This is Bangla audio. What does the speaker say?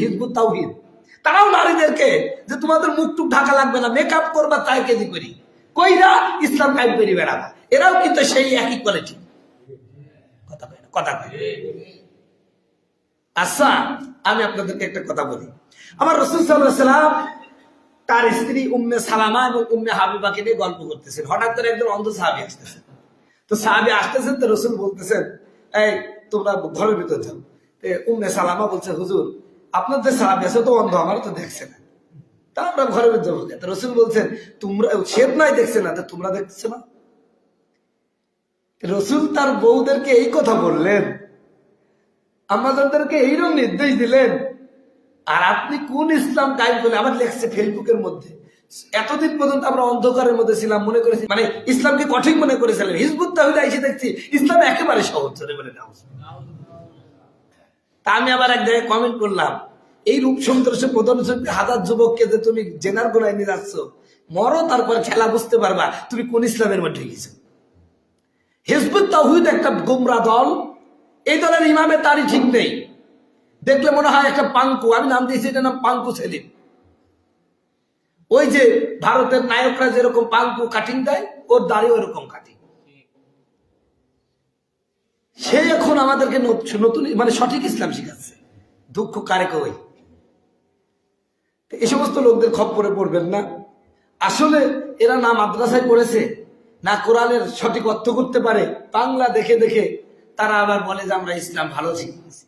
হিজবুত তাওহীদ, তারাও নারীদেরকে যে তোমাদের মুখ টুক ঢাকা লাগবে না, মেকআপ করবা 4 কেজি করি কইরা ইসলাম কায়েম করি বেড়াবা, এরাও কিন্তু সেই একই কোয়ালিটি। কথা কয় না, কথা কয়। আচ্ছা, আমি আপনাদেরকে একটা কথা বলি। আমার রাসূল সাল্লাল্লাহু আলাইহি ওয়াসাল্লাম তার স্ত্রী উম্মে সালামা এবং উম্মে হাবিবাকে নিয়ে গল্প করতেছেন। হঠাৎ করে একজন অন্ধ সাহাবী আসতেছেন। তো সাহাবী আসতেছেন, তো রাসূল বলতেছেন, এই তোমরা ঘরের ভিতর যাও। উম্মে সালামা বলছে, হুজুর আপনাদের সাহাবী আছে তো অন্ধ, আমার তো দেখছে না, তা আমরা ঘরের ভিতর যাবো। তো রাসূল বলছেন, তোমরা সে নাই দেখছে না, তো তোমরা দেখছো না? রাসূল তার বউদেরকে এই কথা বললেন, আমাদেরকে এইরকম নির্দেশ দিলেন, আর আপনি কোন ইসলাম কায়েম করলেন? আমার লেখছে ফেসবুকের মধ্যে, এতদিন পর্যন্ত আমরা অন্ধকারের মধ্যে ছিলাম, মনে করেছি মানে ইসলামকে কঠিন মনে করেছিলাম, হিজবুত তাওহীদ এসে দেখছি ইসলাম একেবারে সহজ চলে বলে না। তা আমি আবার এক জায়গায় কমেন্ট করলাম, এই রূপ সৌন্দর্য প্রদর্শন হাজার যুবককে যে তুমি জেনার গোনায় নিয়ে যাচ্ছ, মরো তারপর খেলা বুঝতে পারবা তুমি কোন ইসলামের মধ্যে গেছো। হিজবুত তাওহীদ একটা গোমরা দল, এই দলের ইমামের তারই ঠিক নেই, দেখলে মনে হয় একটা পাঙ্কু, আমি নাম দিয়েছি এটার নাম পাঙ্কু সেলিম। ওই যে ভারতের নায়করা যেরকম পাঙ্কু কাটিং দেয়, ওর দাড়ি ওরকম কাটিং। সে এখন আমাদেরকে নতুন মানে সঠিক ইসলাম শিখাচ্ছে, দুঃখ কারে কই। এই সমস্ত লোকদের খপ্পরে পড়বেন না। আসলে এরা না মাদ্রাসায় পড়েছে, না কোরআনের সঠিক অর্থ করতে পারে, বাংলা দেখে দেখে তারা আবার বলে যে আমরা ইসলাম ভালো শিখেছি।